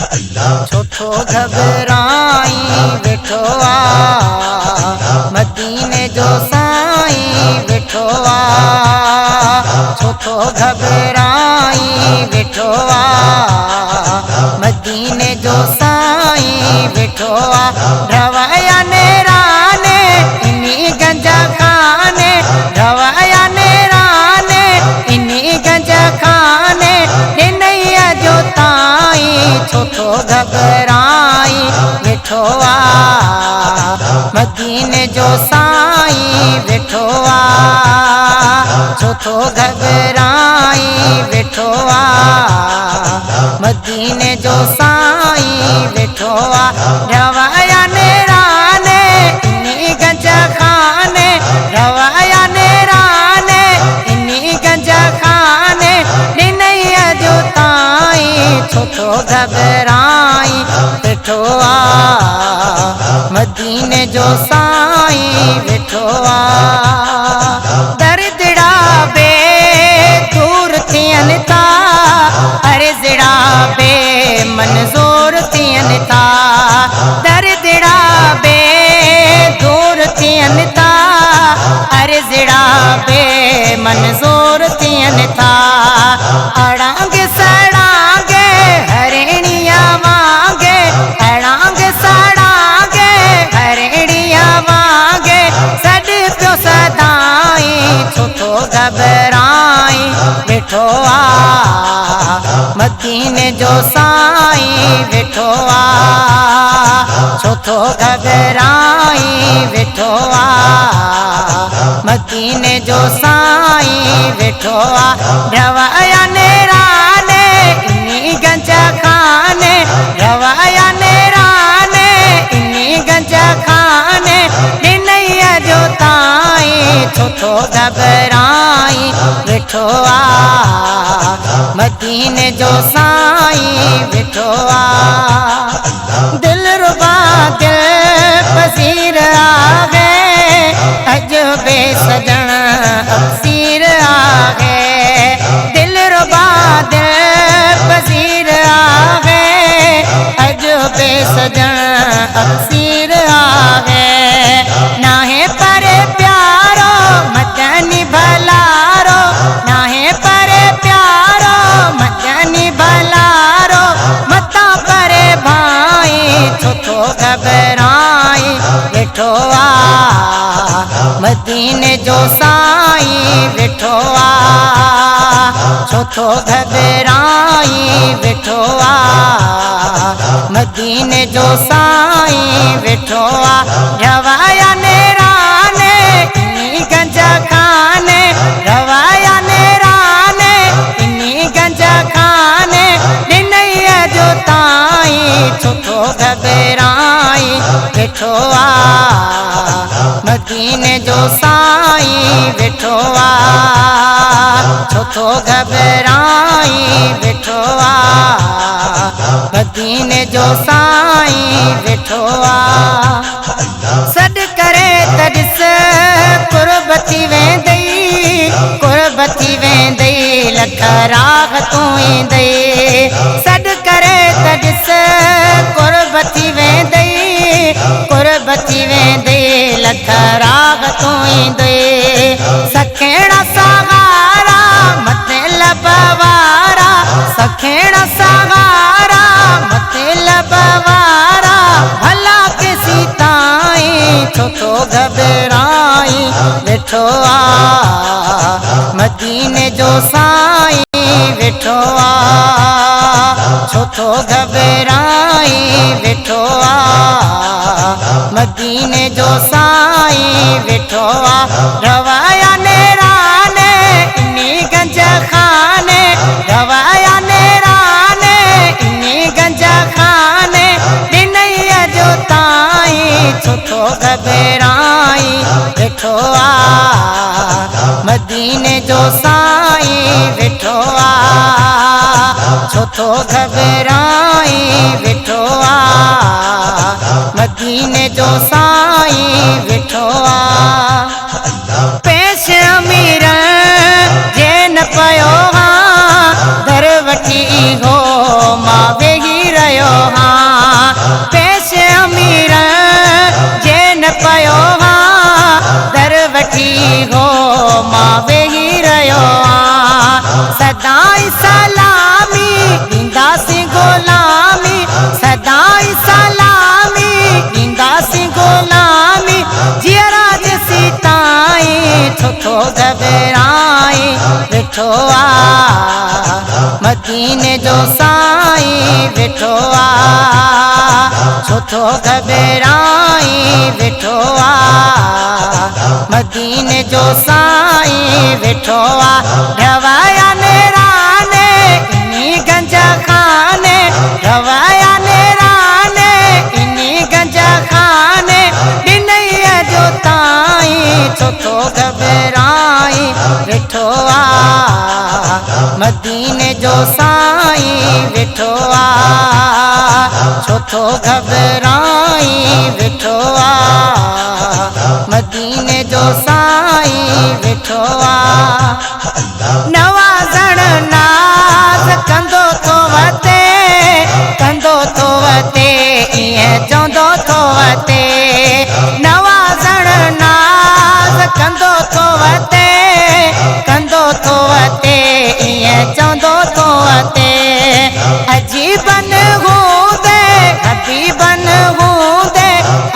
छोथो घबराई वेठो आ मदीने जो साईं वेठो आ। छोथो घबराई वेठो आ मदीने जो साईं वेठो आ। रवाया नेराने इन्हीं गंजा खाने, रवाया नेराने इन्हीं गंजा खाने नैया जो ताई। छोथो घबराई वेठो आ मदीने जो साईं वेठो आ। छोथो घबराई वेठो आ मदीने जो साईं वेठो आ। रवाया नेराने इन्हीं गंजा खाने, रवाया नेराने इन्हीं गंजा खाने नैया जो ताई। छोथो घबराई वेठो आ मदीने जो साईं वेठो आ। दर्दड़ा बे दूर थियन था, अरे जड़ा बे मंजूर थियन था। दर्दड़ा बे दूर थियन था, अरे जड़ा बे मंजूर थियन था। अड़ांग सड़ांगे हरिणिया वांगे, अड़ांग सड़ांगे हरिणिया वांगे सड प्यो सदाई। छोथो घबराई वेठो आ मदीने जो साईं वेठो आ। छोथो घबराई वेठो आ मदीने जो साईं वेठो आ। रवाया नेराने इन्हीं गंजा खाने, रवाया नेराने इन्हीं गंजा खाने नैया जो ताई। छोथो घबराई वेठो आ मदीने जो साईं वेठो आ। दिल रुबा दिल पसीर आ गए, अजो बे सजन अक्सीर आ गए। दिल रुबा दिल पसीर आ गए, अजो बे सजन अक्सीर आ गए। नाहे परे प्यारो मदनी भलारो, नाहे परे प्यारो मदनी भलारो मता परे भाई। छोथो घबराई वेठो आ मदीने जो साईं वेठो आ। छोथो घबराई वेठो आ मदीने जो साईं वेठो आ। रवाया नेराने इन्हीं गंजा खाने, रवाया नेराने इन्हीं गंजा खाने नैया जो ताई। छोथो घबराई वेठो आ मदीने जो साईं वेठो आ। छोथो घबराई वेठो आ मदीने जो साईं वेठो आ। सड करे तॾिस कुर्बती वेंदई, कुर्बती वेंदई लख राग तूं ईंदई। सड करे तॾिस कुर्बती वेंदई, कुर्बती वेंदई लख राग तूं ईंदई। सखेड़ा सहारा मते लबवारा, सखेड़ा सहारा मते लबवारा भला के सीताई। छोथो घबराई वेठो आ मदीने जो साईं वेठो आ। छोथो घबराई वेठो आ मदीने जो साईं वेठो आ। रवाया नेराने इन्हीं गंजा खाने, रवाया नेराने इन्हीं गंजा खाने नैया जो ताई। छोथो घबराई वेठो आ मदीने जो साईं वेठो आ। छोथो घबराई वेठो आ मदीने जो साईं वेठो आ। पेश अमीर जे न पयो हा दर वठी हो मां वेही रहियो पेश अमीर जे न पयो दर वठी हो मां वेही रहियो सदाई सलामी ॾींदासीं ग़ुलामी सदाई सलामी ॾींदासीं ग़ुलामी जियरा ॾिसी ताईं छो घबराई वेठो मदीने जो साईं वेठो छो घबराई वेठो मदीने जो साईं वेठो रवाया नेराने इन्ही गंज खाने रवाया नेराने इन्ही गंज खाने ॾिनईअ जो ताईं छो घबराई वेठो मदीने जो साईं वेठो छो घबराई वेठो मदीने जो साईं वेठो नवाज़ण नाज़ कंदो तो वते ईअं चवंदो तो वते नवाज़ण नाज़ कंदो तो वते ईअं चवंदो तो वते अजीबन हूंदे हबीबन हूंदे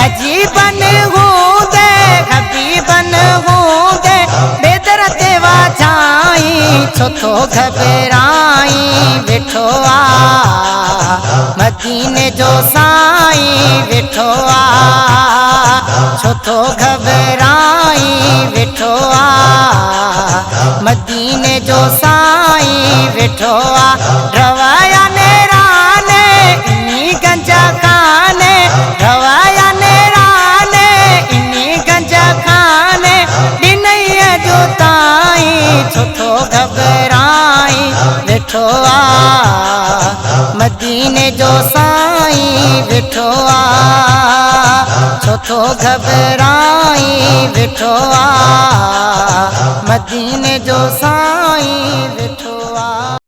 अजीबन हूंदे हबीबन हूंदे बेदर ते वाझाई छो घबराई वेठो मदीने जो साईं वेठो छो घबराई वेठो मदीने जो साईं वेठो रवाया नेराने इन्ही गंज खाने रवाया नेराने इन्ही गंज खाने ॾिनईअ जो ताईं छो घबराई वेठो मदीने जो साईं वेठो छो घबराई वेठो मदीने जो साईं वेठो